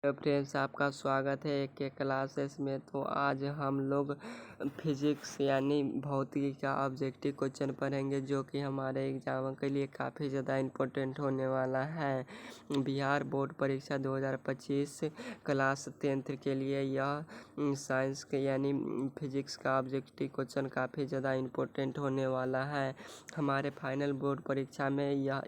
Hello friends, आपका स्वागत है एक के क्लासेस में। तो आज हम लोग फिजिक्स यानी भौतिकी का ऑब्जेक्टिव क्वेश्चन पढ़ेंगे, जो कि हमारे एग्जाम के लिए काफ़ी ज़्यादा इम्पोर्टेंट होने वाला है। बिहार बोर्ड परीक्षा 2025 क्लास 10th के लिए यह साइंस के यानी फिजिक्स का ऑब्जेक्टिव क्वेश्चन काफ़ी ज़्यादा इम्पोर्टेंट होने वाला है। हमारे फाइनल बोर्ड परीक्षा में यह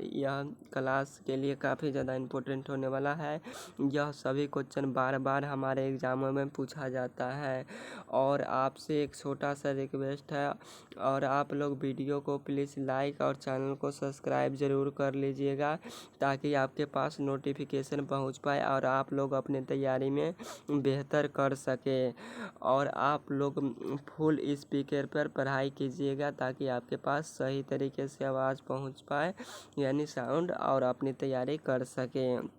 क्लास के लिए काफ़ी ज़्यादा इम्पोर्टेंट होने वाला है। यह सभी क्वेश्चन बार बार हमारे एग्जामों में पूछा जाता है। और आपसे एक छोटा सा रिक्वेस्ट है, और आप लोग वीडियो को प्लीज़ लाइक और चैनल को सब्सक्राइब ज़रूर कर लीजिएगा, ताकि आपके पास नोटिफिकेशन पहुंच पाए और आप लोग अपने तैयारी में बेहतर कर सके। और आप लोग फुल स्पीकर पर पढ़ाई कीजिएगा, ताकि आपके पास सही तरीके से आवाज़ पहुंच पाए यानी साउंड, और अपनी तैयारी कर सकें।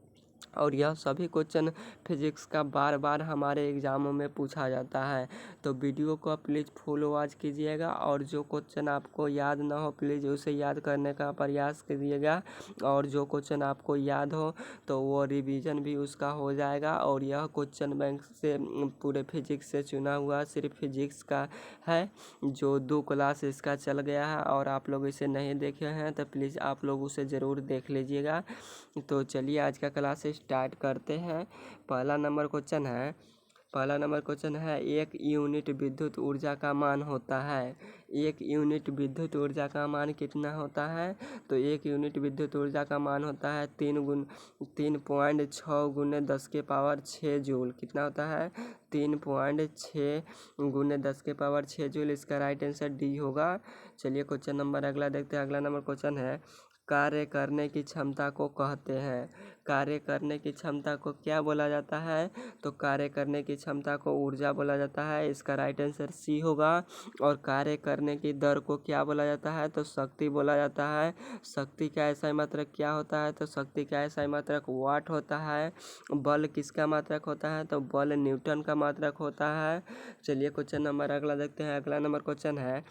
और यह सभी क्वेश्चन फिजिक्स का बार बार हमारे एग्जामों में पूछा जाता है। तो वीडियो को प्लीज़ फुल वॉच कीजिएगा, और जो क्वेश्चन आपको याद ना हो प्लीज़ उसे याद करने का प्रयास कीजिएगा। और जो क्वेश्चन आपको याद हो तो वो रिवीजन भी उसका हो जाएगा। और यह क्वेश्चन बैंक से पूरे फिजिक्स से चुना हुआ सिर्फ फिजिक्स का है, जो 2 क्लास इसका चल गया है। और आप लोग इसे नहीं देखे हैं तो प्लीज़ आप लोग उसे ज़रूर देख लीजिएगा। तो चलिए आज का क्लास स्टार्ट करते हैं। पहला नंबर क्वेश्चन है, एक यूनिट विद्युत ऊर्जा का मान होता है। एक यूनिट विद्युत ऊर्जा का मान कितना होता है? तो एक यूनिट विद्युत ऊर्जा का मान होता है 3.6 गुने 10 के पावर 6 जूल। कितना होता है? 3.6 गुने 10 के पावर 6 जूल। इसका राइट आंसर डी होगा। चलिए क्वेश्चन नंबर अगला देखते हैं। अगला नंबर क्वेश्चन है, कार्य करने की क्षमता को कहते हैं। कार्य करने की क्षमता को क्या बोला जाता है? तो कार्य करने की क्षमता को ऊर्जा बोला जाता है। इसका राइट आंसर सी होगा। और कार्य करने की दर को क्या बोला जाता है? तो शक्ति बोला जाता है। शक्ति का ऐसा मात्रक क्या होता है? तो शक्ति का ऐसा मात्रक वाट होता है। बल किसका मात्रक होता है? तो बल न्यूटन का मात्रक होता है। चलिए क्वेश्चन नंबर अगला देखते हैं। अगला नंबर क्वेश्चन है,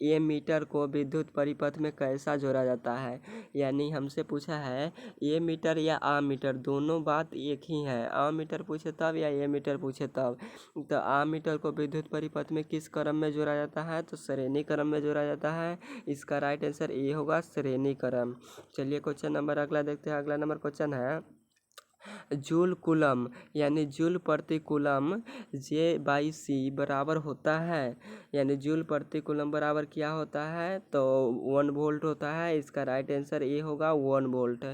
ए मीटर को विद्युत परिपथ में कैसा जोड़ा जाता है? यानी हमसे पूछा है ए मीटर या आ मीटर, दोनों बात एक ही है। आ मीटर पूछे तब या ए मीटर पूछे तब। तो आ मीटर को विद्युत परिपथ में किस क्रम में जोड़ा जाता है? तो श्रेणी क्रम में जोड़ा जाता है। इसका राइट आंसर ए होगा, श्रेणी क्रम। चलिए क्वेश्चन नंबर अगला देखते हैं। अगला नंबर क्वेश्चन है, जूल कूलम यानी जूल प्रति कूलम J/C बराबर होता है। यानी जूल प्रति कूलम बराबर क्या होता है? तो 1 वोल्ट होता है। इसका राइट आंसर ए होगा, 1 वोल्ट।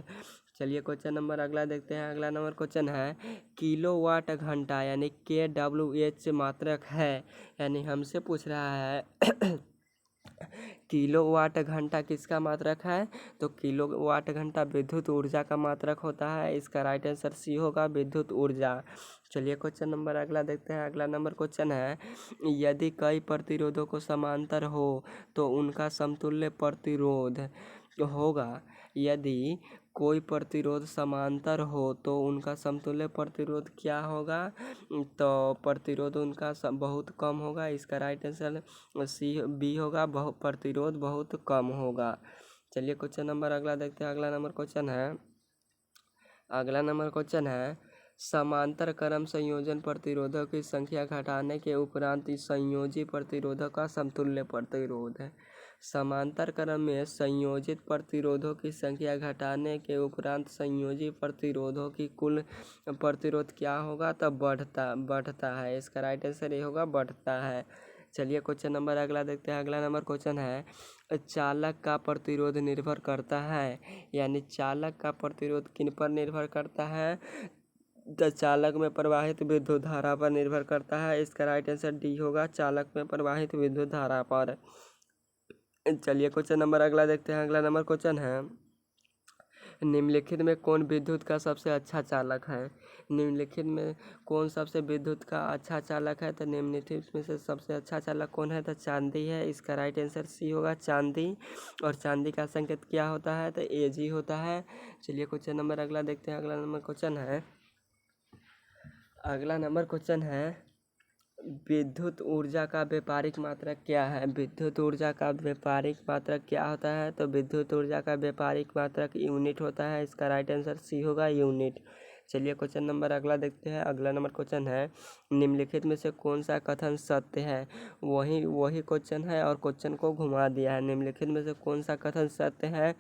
चलिए क्वेश्चन नंबर अगला देखते हैं। अगला नंबर क्वेश्चन है, किलोवाट घंटा यानी kWh मात्रक है। यानी हमसे पूछ रहा है किलोवाट घंटा किसका मात्रक है? तो किलोवाट घंटा विद्युत ऊर्जा का मात्रक होता है। इसका राइट आंसर सी होगा, विद्युत ऊर्जा। चलिए क्वेश्चन नंबर अगला देखते हैं। अगला नंबर क्वेश्चन है, यदि कई प्रतिरोधों को समांतर हो तो उनका समतुल्य प्रतिरोध होगा। यदि कोई प्रतिरोध समांतर हो तो उनका समतुल्य प्रतिरोध क्या होगा? तो प्रतिरोध उनका बहुत कम होगा। इसका राइट आंसर बी होगा, प्रतिरोध बहुत कम होगा। चलिए क्वेश्चन नंबर अगला देखते हैं। अगला नंबर क्वेश्चन है, समांतर क्रम संयोजन प्रतिरोधों की संख्या घटाने के उपरांत संयोजी प्रतिरोधों का समतुल्य प्रतिरोध है। समांतर क्रम में संयोजित प्रतिरोधों की संख्या घटाने के उपरांत संयोजी प्रतिरोधों की कुल प्रतिरोध क्या होगा? तब बढ़ता है। इसका राइट आंसर ये होगा, बढ़ता है। चलिए क्वेश्चन नंबर अगला देखते हैं। अगला नंबर क्वेश्चन है, चालक का प्रतिरोध निर्भर करता है। यानी चालक का प्रतिरोध किन पर निर्भर करता है? तो चालक में प्रवाहित विद्युत धारा पर निर्भर करता है। इसका राइट आंसर डी होगा, चालक में प्रवाहित विद्युत धारा पर। चलिए क्वेश्चन नंबर अगला देखते हैं। अगला नंबर क्वेश्चन है, निम्नलिखित में कौन विद्युत का सबसे अच्छा चालक है? निम्नलिखित में कौन सबसे विद्युत का अच्छा चालक है? तो निम्नलिखित में से सबसे अच्छा चालक कौन है? तो चांदी है। इसका राइट आंसर सी होगा, चांदी। और चांदी का संकेत क्या होता है? तो Ag होता है। चलिए क्वेश्चन नंबर अगला देखते हैं। अगला नंबर क्वेश्चन है, विद्युत ऊर्जा का व्यापारिक मात्रक क्या है? विद्युत ऊर्जा का व्यापारिक मात्रक क्या होता है? तो विद्युत ऊर्जा का व्यापारिक मात्रक यूनिट होता है। इसका राइट आंसर सी होगा, यूनिट। चलिए क्वेश्चन नंबर अगला देखते हैं। अगला नंबर क्वेश्चन है, निम्नलिखित में से कौन सा कथन सत्य है। वही क्वेश्चन है और क्वेश्चन को घुमा दिया है। निम्नलिखित में से कौन सा कथन सत्य है,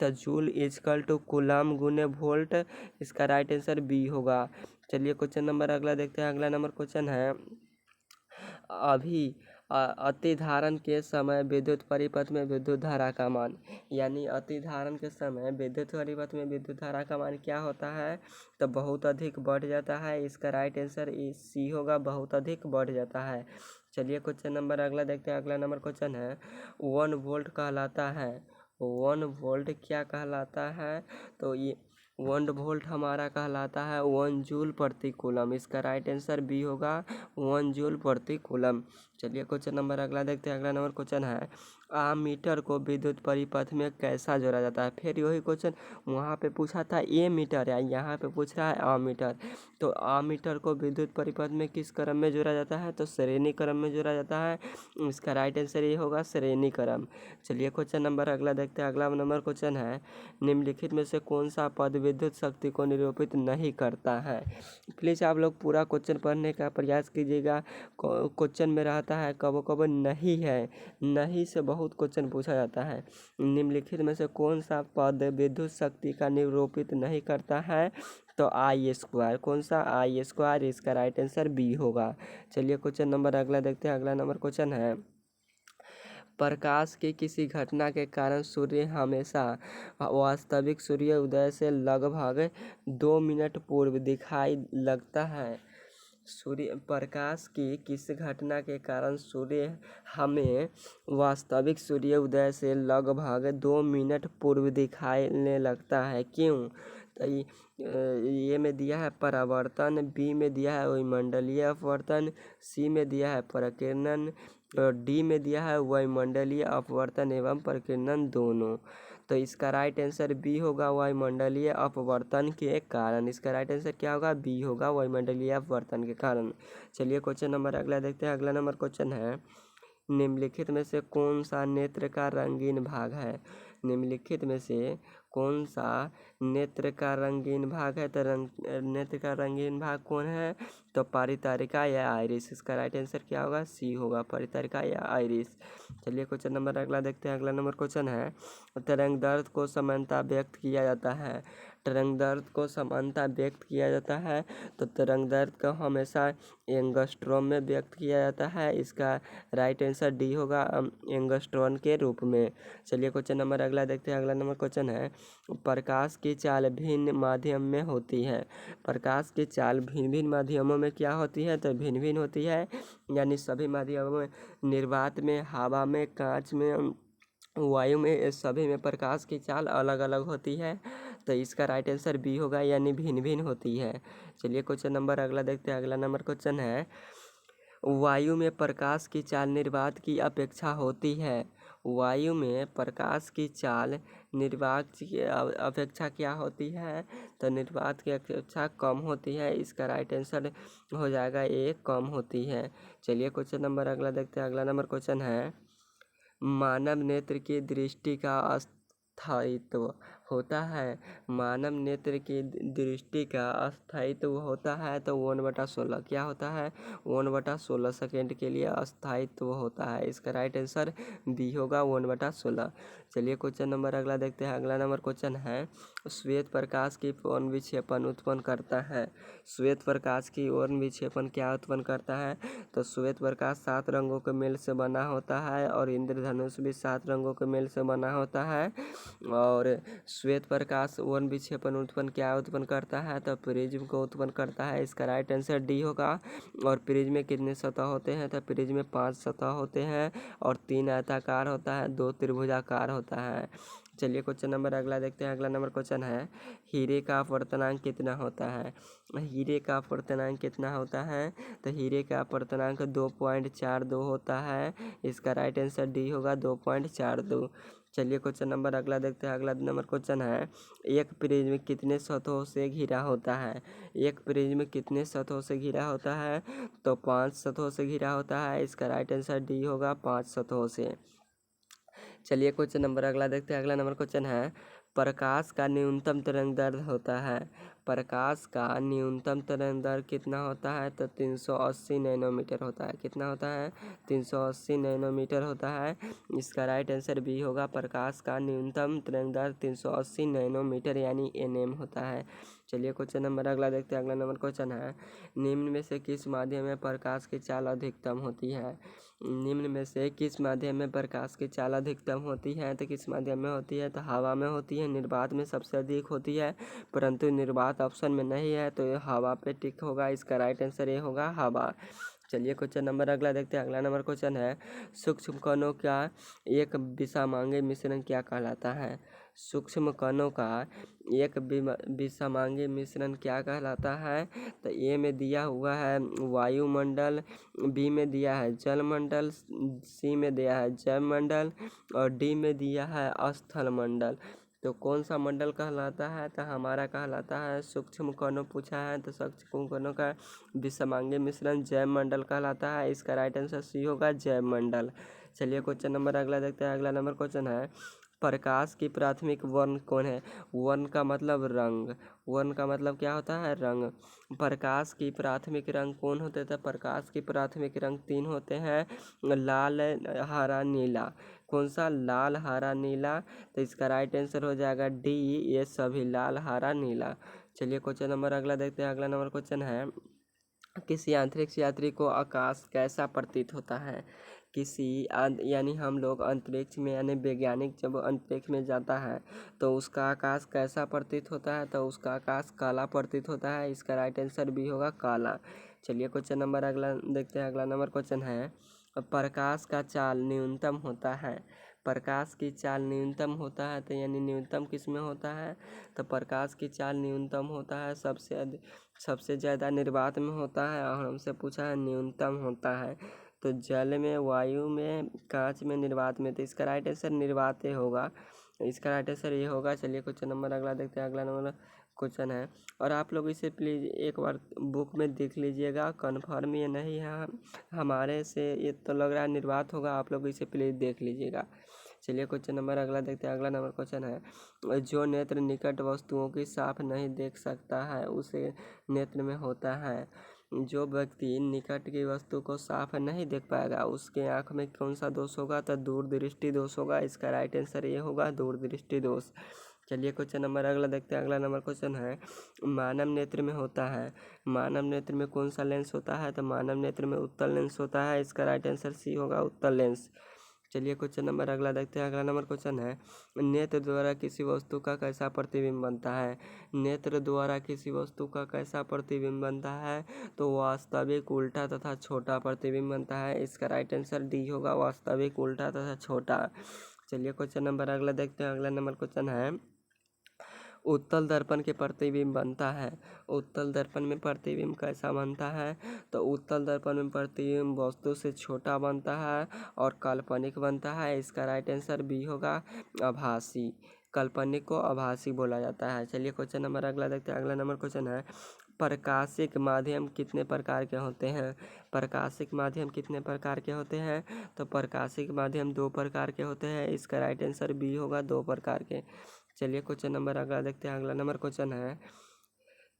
तो जूल इजकल टू कूलम गुने वोल्ट, इसका राइट आंसर बी होगा। चलिए क्वेश्चन नंबर अगला देखते हैं। अगला नंबर क्वेश्चन है, अभी अतिधारण के समय विद्युत परिपथ में विद्युत धारा का मान, यानी अतिधारण के समय विद्युत परिपथ में विद्युत धारा का मान क्या होता है, तो बहुत अधिक बढ़ जाता है। इसका राइट आंसर सी होगा, बहुत अधिक बढ़ जाता है। चलिए क्वेश्चन नंबर अगला देखते हैं। अगला नंबर क्वेश्चन है, 1 वोल्ट कहलाता है, 1 वोल्ट क्या कहलाता है, तो ये 1 वोल्ट हमारा कहलाता है 1 जूल प्रति कूलम, इसका राइट आंसर बी होगा, 1 जूल प्रति कूलम। चलिए क्वेश्चन नंबर अगला देखते हैं। अगला नंबर क्वेश्चन है, आमीटर को विद्युत परिपथ में कैसा जोड़ा जाता है। फिर वही क्वेश्चन वहाँ पे पूछा था ए मीटर, या यहाँ पे पूछ रहा है आमीटर। तो आमीटर को विद्युत परिपथ में किस क्रम में जोड़ा जाता है, तो श्रेणी क्रम में जोड़ा जाता है। इसका राइट आंसर ये होगा, श्रेणी क्रम। चलिए क्वेश्चन नंबर अगला देखते हैं। अगला नंबर क्वेश्चन है, निम्नलिखित में से कौन सा पद विद्युत शक्ति को निरूपित नहीं करता है। प्लीज़ आप लोग पूरा क्वेश्चन पढ़ने का प्रयास कीजिएगा। क्वेश्चन में रहता है कबो कबो नहीं है, नहीं से बहुत क्वेश्चन पूछा जाता है। निम्नलिखित में से कौन सा पद विद्युत शक्ति का निरूपित नहीं करता है, तो आई स्क्वायर। कौन सा, आई स्क्वायर, इसका राइट आंसर बी होगा। चलिए क्वेश्चन नंबर अगला देखते हैं। अगला नंबर क्वेश्चन है, प्रकाश की किसी घटना के कारण सूर्य हमेशा वास्तविक सूर्य उदय से लगभग 2 मिनट पूर्व दिखाई लगता है। सूर्य प्रकाश की किस घटना के कारण सूर्य हमें वास्तविक सूर्य उदय से लगभग 2 मिनट पूर्व दिखाने लगता है, क्यों। तो ये में दिया है परावर्तन, बी में दिया है वायुमंडलीय अपवर्तन, सी में दिया है प्रकीर्णन, और डी में दिया है वायुमंडलीय अपवर्तन एवं प्रकीर्णन दोनों। तो इसका राइट आंसर बी होगा, वायुमंडलीय अपवर्तन के कारण। इसका राइट आंसर क्या होगा, बी होगा, वायुमंडलीय अपवर्तन के कारण। चलिए क्वेश्चन नंबर अगला देखते हैं। अगला नंबर क्वेश्चन है, निम्नलिखित में से कौन सा नेत्र का रंगीन भाग है। निम्नलिखित में से कौन सा नेत्र का रंगीन भाग है, तो नेत्र का रंगीन भाग कौन है, तो परितारिका या आइरिस। इसका राइट आंसर क्या होगा, सी होगा, परितारिका या आइरिस। चलिए क्वेश्चन नंबर अगला देखते हैं। अगला नंबर क्वेश्चन है, तरंग दैर्ध्य को समानता व्यक्त किया जाता है। तरंग दैर्ध्य को समानता व्यक्त किया जाता है, तो तरंग दैर्ध्य को हमेशा एंगस्ट्रॉम में व्यक्त किया जाता है। इसका राइट आंसर डी होगा, एंगस्ट्रॉन के रूप में। चलिए क्वेश्चन नंबर अगला देखते हैं। अगला नंबर क्वेश्चन है, प्रकाश की चाल भिन्न माध्यम में होती है। प्रकाश की चाल भिन्न भिन्न माध्यमों में क्या होती है, तो भिन्न भिन्न होती है, यानी सभी माध्यमों में, निर्वात में, हवा में, कांच में, वायु में, सभी में प्रकाश की चाल अलग अलग होती है। तो इसका राइट आंसर बी होगा, यानी भिन्न भिन्न होती है। चलिए क्वेश्चन नंबर अगला देखते हैं। अगला नंबर क्वेश्चन है, वायु में प्रकाश की चाल निर्वात की अपेक्षा होती है। वायु में प्रकाश की चाल निर्वात की अपेक्षा क्या होती है, तो निर्वात की अपेक्षा कम होती है। इसका राइट आंसर हो जाएगा ए, कम होती है। चलिए क्वेश्चन नंबर अगला देखते हैं। अगला नंबर क्वेश्चन है, मानव नेत्र की दृष्टि का अस्थायित्व होता है। मानव नेत्र की दृष्टि का अस्थायित्व होता है, तो 1/16 क्या होता है, 1/16 सेकेंड के लिए अस्थायित्व होता है। इसका राइट आंसर बी होगा, 1/16। चलिए क्वेश्चन नंबर अगला देखते हैं। अगला नंबर क्वेश्चन है, श्वेत प्रकाश की कौन विक्षेपण उत्पन्न करता है। श्वेत प्रकाश की ओर विक्षेपण क्या उत्पन्न करता है, तो श्वेत प्रकाश 7 रंगों के मेल से बना होता है, और इंद्रधनुष भी 7 रंगों के मेल से बना होता है। और श्वेत प्रकाश वन विक्षेपण उत्पन्न क्या उत्पन्न करता है, तो प्रिज्म को उत्पन्न करता है। इसका राइट आंसर डी होगा। और प्रिज्म में कितने सतह होते हैं, तो प्रिज्म में 5 सतह होते हैं, और 3 आयताकार होता है, 2 त्रिभुजाकार होता है। चलिए क्वेश्चन नंबर अगला देखते हैं। अगला नंबर क्वेश्चन है, हीरे का अपवर्तनांक कितना होता है। हीरे का अपवर्तनांक कितना होता है, तो हीरे का अपवर्तनांक 2.42 होता है। इसका राइट आंसर डी होगा, 2.42। चलिए क्वेश्चन नंबर अगला देखते हैं। अगला नंबर क्वेश्चन है, एक प्रिज्म कितने सतहों से घिरा होता है। एक प्रिज्म कितने सतहों से घिरा होता है, तो 5 सतहों से घिरा होता है। इसका राइट आंसर डी होगा, 5 सतहों से। चलिए क्वेश्चन नंबर अगला देखते हैं। अगला नंबर क्वेश्चन है, प्रकाश का न्यूनतम तरंगदैर्घ्य होता है। प्रकाश का न्यूनतम तरंगदैर्घ्य कितना होता है? तो 380 नैनोमीटर होता है। कितना होता है? 380 नैनोमीटर होता है। इसका राइट आंसर बी होगा। प्रकाश का न्यूनतम तरंगदैर्घ्य 380 नैनोमीटर यानी nm होता है। चलिए क्वेश्चन नंबर अगला देखते हैं। अगला नंबर क्वेश्चन है, निम्न में से किस माध्यम में प्रकाश की चाल अधिकतम होती है? निम्न में से किस माध्यम में प्रकाश की चाल अधिकतम होती है? तो किस माध्यम में होती है? तो हवा में होती है। निर्वात में सबसे अधिक होती है, परंतु निर्वात ऑप्शन में नहीं है, तो ये हवा पे टिक होगा। इसका राइट आंसर ये होगा हवा। चलिए क्वेश्चन नंबर अगला देखते हैं। अगला नंबर क्वेश्चन है, सूक्ष्म कणों का एक विषमांगी मिश्रण क्या कहलाता है? सूक्ष्म कणों का एक विषमांगी मिश्रण क्या कहलाता है? तो ए में दिया हुआ है वायुमंडल, बी में दिया है जलमंडल, सी में दिया है जैवमंडल और डी में दिया है स्थल मंडल। तो कौन सा मंडल कहलाता है? तो हमारा कहलाता है सूक्ष्म कणों पूछा है, तो सूक्ष्म कणों का विषमांगी मिश्रण जैव मंडल कहलाता है। इसका राइट आंसर सी होगा जैव मंडल। चलिए क्वेश्चन नंबर अगला देखते हैं। अगला नंबर क्वेश्चन है, प्रकाश की प्राथमिक वर्ण कौन है? वर्ण का मतलब रंग। वर्ण का मतलब क्या होता है? रंग। प्रकाश की प्राथमिक रंग कौन होते थे? प्रकाश की प्राथमिक रंग 3 होते हैं, लाल, हरा, नीला। कौन सा? लाल, हरा, नीला। तो इसका राइट आंसर हो जाएगा डी, ये सभी लाल, हरा, नीला। चलिए क्वेश्चन नंबर अगला देखते हैं। अगला नंबर क्वेश्चन है, किसी अंतरिक्ष यात्री को आकाश कैसा प्रतीत होता है? यानी हम लोग अंतरिक्ष में यानी वैज्ञानिक जब अंतरिक्ष में जाता है तो उसका आकाश कैसा प्रतीत होता है? तो उसका आकाश काला प्रतीत होता है। इसका राइट आंसर भी होगा काला। चलिए क्वेश्चन नंबर अगला देखते हैं। अगला नंबर क्वेश्चन है, प्रकाश का चाल न्यूनतम होता है। प्रकाश की चाल न्यूनतम होता है, तो यानी न्यूनतम किस में होता है? तो प्रकाश की चाल न्यूनतम होता है सबसे ज़्यादा निर्वात में होता है, और हमसे पूछा है न्यूनतम होता है तो जल में, वायु में, कांच में, निर्वात में। तो इसका राइट आंसर निर्वात होगा। इसका राइट आंसर ये होगा। चलिए क्वेश्चन नंबर अगला देखते हैं। अगला नंबर क्वेश्चन है, और आप लोग इसे प्लीज़ एक बार बुक में देख लीजिएगा, कन्फर्म ये नहीं है, हमारे से ये तो लग रहा है निर्वात होगा, आप लोग इसे प्लीज़ देख लीजिएगा। चलिए क्वेश्चन नंबर अगला देखते हैं। अगला नंबर क्वेश्चन है, जो नेत्र निकट वस्तुओं की साफ नहीं देख सकता है उसे नेत्र में होता है। जो व्यक्ति निकट की वस्तु को साफ नहीं देख पाएगा उसके आँख में कौन सा दोष होगा? तो दूरदृष्टि दोष होगा। इसका राइट आंसर ये होगा दूरदृष्टि दोष। चलिए क्वेश्चन नंबर अगला देखते हैं। अगला नंबर क्वेश्चन है, मानव नेत्र में होता है, मानव नेत्र में कौन सा लेंस होता है? तो मानव नेत्र में उत्तल लेंस होता है। इसका राइट आंसर सी होगा उत्तल लेंस। चलिए क्वेश्चन नंबर अगला देखते हैं। अगला नंबर क्वेश्चन है, नेत्र द्वारा किसी वस्तु का कैसा प्रतिबिंब बनता है? नेत्र द्वारा किसी वस्तु का कैसा प्रतिबिंब बनता है? तो वास्तविक, उल्टा तथा छोटा प्रतिबिंब बनता है। इसका राइट आंसर डी होगा, वास्तविक, उल्टा तथा छोटा। चलिए क्वेश्चन नंबर अगला देखते हैं। अगला नंबर क्वेश्चन है, उत्तल दर्पण के प्रतिबिंब बनता है। उत्तल दर्पण में प्रतिबिंब कैसा बनता है? तो उत्तल दर्पण में प्रतिबिंब वस्तु से छोटा बनता है और काल्पनिक बनता है। इसका राइट आंसर बी होगा, आभासी। काल्पनिक को आभासी बोला जाता है। चलिए क्वेश्चन नंबर अगला देखते हैं। अगला नंबर क्वेश्चन है, प्रकाशिक माध्यम कितने प्रकार के होते हैं? प्रकाशिक माध्यम कितने प्रकार के होते हैं? तो प्रकाशिक माध्यम 2 प्रकार के होते हैं। इसका राइट आंसर बी होगा, 2 प्रकार के। चलिए क्वेश्चन नंबर अगला देखते हैं। अगला नंबर क्वेश्चन है,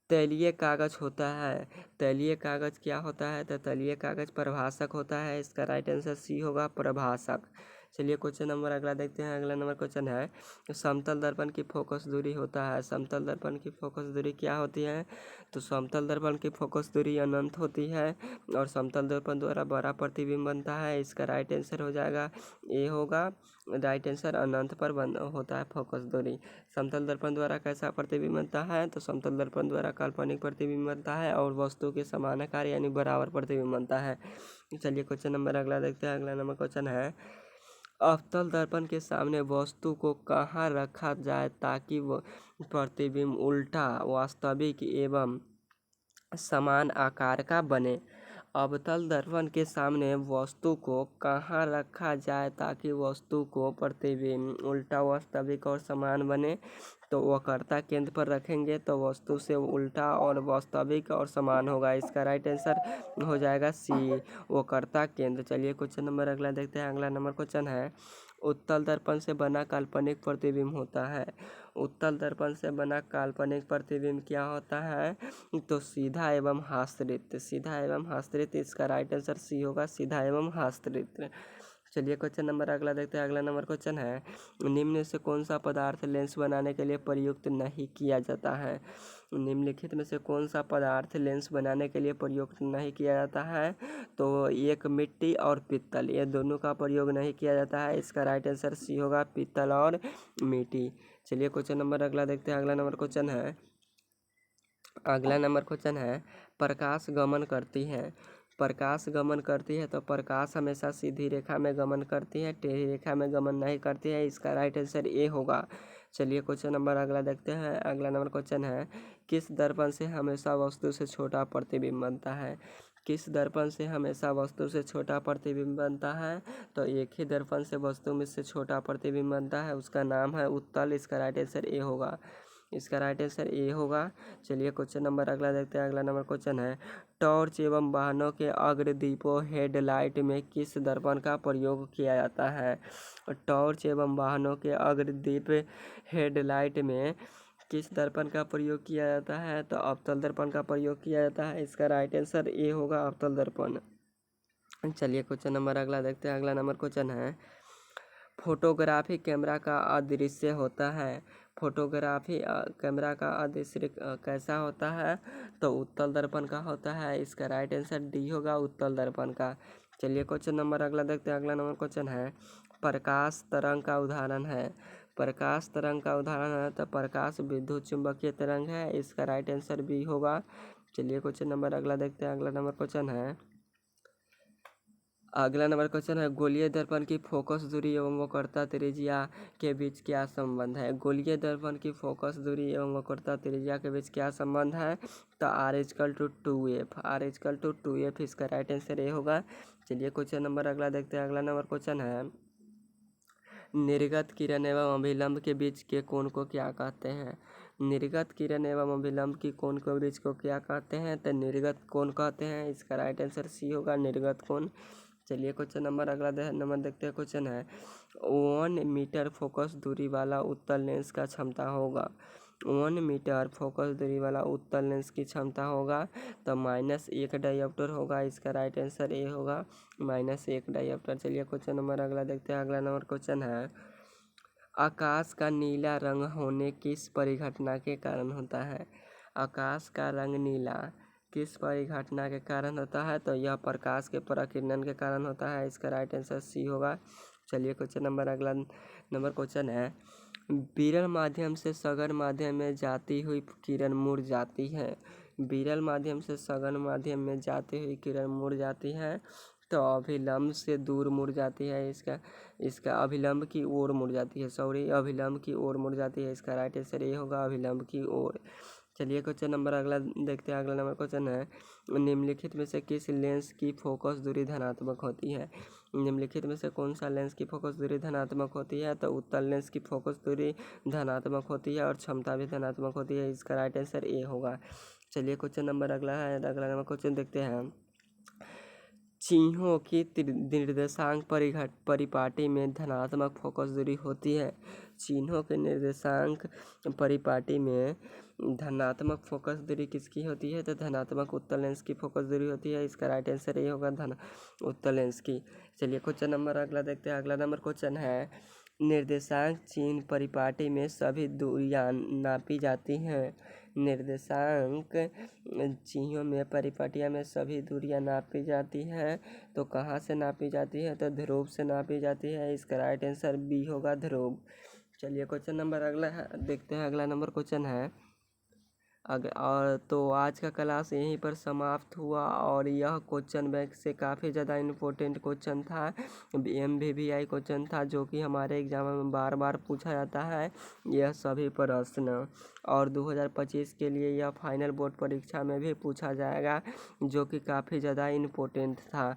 तैलीय कागज होता है। तैलीय कागज क्या होता है? तो तैलीय कागज प्रभाषक होता है। इसका राइट आंसर सी होगा, प्रभाषक। चलिए क्वेश्चन नंबर अगला देखते हैं। अगला नंबर क्वेश्चन है, समतल दर्पण की फोकस दूरी होता है। समतल दर्पण की फोकस दूरी क्या होती है? तो समतल दर्पण की फोकस दूरी अनंत होती है और समतल दर्पण द्वारा बड़ा प्रतिबिंब बनता है। इसका राइट आंसर हो जाएगा ए होगा, राइट आंसर अनंत पर होता है फोकस दूरी। समतल दर्पण द्वारा कैसा प्रतिबिंब बनता है? तो समतल दर्पण द्वारा काल्पनिक प्रतिबिंब बनता है और वस्तु के समान आकार यानी बराबर प्रतिबिंब बनता है। चलिए क्वेश्चन नंबर अगला देखते हैं। अगला नंबर क्वेश्चन है, अवतल दर्पण के सामने वस्तु को कहाँ रखा जाए ताकि वो प्रतिबिंब उल्टा, वास्तविक एवं समान आकार का बने? अवतल दर्पण के सामने वस्तु को कहाँ रखा जाए ताकि वस्तु को प्रतिबिंब उल्टा, वास्तविक और समान बने? तो वक्रता केंद्र पर रखेंगे तो वस्तु से उल्टा और वास्तविक और समान होगा। इसका राइट आंसर हो जाएगा सी, वक्रता केंद्र। चलिए क्वेश्चन नंबर अगला देखते हैं। अगला नंबर क्वेश्चन है, उत्तल दर्पण से बना काल्पनिक प्रतिबिंब होता है। उत्तल दर्पण से बना काल्पनिक प्रतिबिंब क्या होता है? तो सीधा एवं हास्यवृत्त। सीधा एवं हास्यवृत्त, इसका राइट आंसर सी होगा, सीधा एवं हास्यवृत्त। चलिए क्वेश्चन नंबर अगला देखते हैं। अगला नंबर क्वेश्चन है, निम्न से कौन सा पदार्थ लेंस बनाने के लिए प्रयुक्त नहीं किया जाता है? निम्नलिखित में से कौन सा पदार्थ लेंस बनाने के लिए प्रयुक्त नहीं किया जाता है? तो एक मिट्टी और पीतल, ये दोनों का प्रयोग नहीं किया जाता है। इसका राइट आंसर सी होगा, पीतल और मिट्टी। चलिए क्वेश्चन नंबर अगला देखते हैं। अगला नंबर क्वेश्चन है, प्रकाश गमन करती है। प्रकाश गमन करती है तो प्रकाश हमेशा सीधी रेखा में गमन करती है, टेढ़ी रेखा में गमन नहीं करती है। इसका राइट आंसर ए होगा। चलिए क्वेश्चन नंबर अगला देखते हैं। अगला नंबर क्वेश्चन है, किस दर्पण से हमेशा वस्तु से छोटा प्रतिबिंब बनता है? किस दर्पण से हमेशा वस्तु से छोटा प्रतिबिंब बनता है? तो एक ही दर्पण से वस्तु में से छोटा प्रतिबिंब बनता है, उसका नाम है उत्तल। इसका राइट आंसर ए होगा। इसका राइट आंसर ए होगा। चलिए क्वेश्चन नंबर अगला देखते हैं। अगला नंबर क्वेश्चन है, टॉर्च एवं वाहनों के अग्रदीपों हेडलाइट में किस दर्पण का प्रयोग किया जाता है? टॉर्च एवं वाहनों के अग्रदीप हेडलाइट में किस दर्पण का प्रयोग किया जाता है? तो अवतल दर्पण का प्रयोग किया जाता है। इसका राइट आंसर ए होगा, अवतल दर्पण। चलिए क्वेश्चन नंबर अगला देखते हैं। अगला नंबर क्वेश्चन है, फोटोग्राफी कैमरा का अदृश्य होता है। फोटोग्राफी कैमरा का अदृश्य कैसा होता है? तो उत्तल दर्पण का होता है। इसका राइट आंसर डी होगा, उत्तल दर्पण का। चलिए क्वेश्चन नंबर अगला देखते हैं। अगला नंबर क्वेश्चन है, प्रकाश तरंग का उदाहरण है। प्रकाश तरंग का उदाहरण है तो प्रकाश विद्युत चुंबकीय तरंग है। इसका राइट आंसर बी होगा। चलिए क्वेश्चन नंबर अगला देखते हैं। अगला नंबर क्वेश्चन है, गोलीय दर्पण की फोकस दूरी एवं वक्रता त्रिज्या के बीच क्या संबंध है? गोलीय दर्पण की फोकस दूरी एवं वक्रता त्रिज्या के बीच क्या संबंध है? तो R=2f। R=2f, इसका राइट आंसर ये होगा। चलिए क्वेश्चन नंबर अगला देखते हैं। अगला नंबर क्वेश्चन है, निर्गत किरण एवं अभिलंब के बीच के कोण को क्या कहते हैं? निर्गत किरण एवं अभिलंब की कोण के बीच को क्या कहते हैं? तो निर्गत कोण कहते हैं। इसका राइट आंसर सी होगा, निर्गत कोण। चलिए क्वेश्चन नंबर अगला नंबर देखते हैं। क्वेश्चन है, 1 मीटर फोकस दूरी वाला उत्तल लेंस का क्षमता होगा। 1 मीटर फोकस दूरी वाला उत्तल लेंस की क्षमता होगा तो -1 डायोप्टर होगा। इसका राइट आंसर ए होगा, -1 डायोप्टर। चलिए क्वेश्चन नंबर अगला देखते हैं। अगला नंबर क्वेश्चन है, आकाश का नीला रंग होने किस परिघटना के कारण होता है? आकाश का रंग नीला किस परिघटना के कारण होता है? तो यह प्रकाश के प्रकिरणन के कारण होता है। इसका राइट आंसर सी होगा। चलिए क्वेश्चन नंबर अगला नंबर क्वेश्चन है, विरल माध्यम से सघन माध्यम में जाती हुई किरण मुड़ जाती है। विरल माध्यम से सघन माध्यम में जाती हुई किरण मुड़ जाती है तो अभिलंब से दूर मुड़ जाती है। इसका अभिलंब की ओर मुड़ जाती है, अभिलंब की ओर मुड़ जाती है। इसका राइट आंसर ये होगा, अभिलंब की ओर। चलिए क्वेश्चन नंबर अगला देखते हैं। अगला नंबर क्वेश्चन है, निम्नलिखित में से किस लेंस की फोकस दूरी धनात्मक होती है? निम्नलिखित में से कौन सा लेंस की फोकस दूरी धनात्मक होती है? तो उत्तल लेंस की फोकस दूरी धनात्मक होती है और क्षमता भी धनात्मक होती है। इसका राइट आंसर ए होगा। चलिए क्वेश्चन नंबर अगला नंबर क्वेश्चन देखते हैं, चिन्हों की निर्देशांक परिपाटी में धनात्मक फोकस दूरी होती है। चिन्हों के निर्देशांक परिपाटी में धनात्मक फोकस दूरी किसकी होती है? तो धनात्मक उत्तल लेंस की फोकस दूरी होती है। इसका राइट आंसर ये होगा, उत्तल लेंस की। चलिए क्वेश्चन नंबर अगला देखते हैं। अगला नंबर क्वेश्चन है, निर्देशांक चिन्ह परिपाटी में सभी दूरियां नापी जाती हैं। निर्देशांक चिन्हों में परिपाटियाँ में सभी दूरियां नापी जाती हैं तो कहाँ से नापी जाती है? तो ध्रुव से नापी जाती है। इसका राइट आंसर बी होगा, ध्रुव। चलिए क्वेश्चन नंबर अगला देखते हैं। अगला नंबर क्वेश्चन है, और तो आज का क्लास यहीं पर समाप्त हुआ और यह क्वेश्चन बैंक से काफ़ी ज़्यादा इम्पोर्टेंट क्वेश्चन था, MVVI क्वेश्चन था जो कि हमारे एग्जाम में बार बार पूछा जाता है यह सभी प्रश्न, और 2025 के लिए यह फाइनल बोर्ड परीक्षा में भी पूछा जाएगा जो कि काफ़ी ज़्यादा इम्पोर्टेंट था।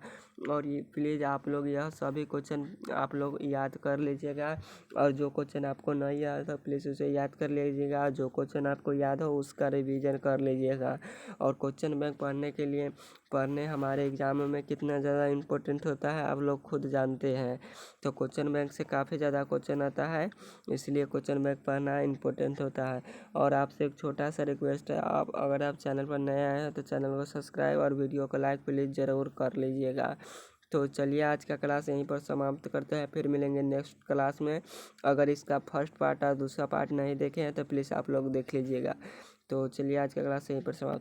और ये प्लीज़ आप लोग यह सभी क्वेश्चन आप लोग याद कर लीजिएगा, और जो क्वेश्चन आपको नहीं याद है प्लीज़ उसे याद कर लीजिएगा। जो क्वेश्चन आपको याद हो उसका रिवीजन कर लीजिएगा। और क्वेश्चन बैंक पढ़ने हमारे एग्ज़ाम में कितना ज़्यादा इम्पोर्टेंट होता है आप लोग खुद जानते हैं। तो क्वेश्चन बैंक से काफ़ी ज़्यादा क्वेश्चन आता है, इसलिए क्वेश्चन बैंक पढ़ना इम्पोर्टेंट होता है। और आपसे एक छोटा सा रिक्वेस्ट है, अगर आप चैनल पर नए आए हैं तो चैनल को सब्सक्राइब और वीडियो को लाइक प्लीज़ ज़रूर कर लीजिएगा। तो चलिए आज का क्लास यहीं पर समाप्त करते हैं, फिर मिलेंगे नेक्स्ट क्लास में। अगर इसका फर्स्ट पार्ट और दूसरा पार्ट नहीं देखे हैं तो प्लीज़ आप लोग देख लीजिएगा। तो चलिए आज का क्लास यहीं पर समाप्त।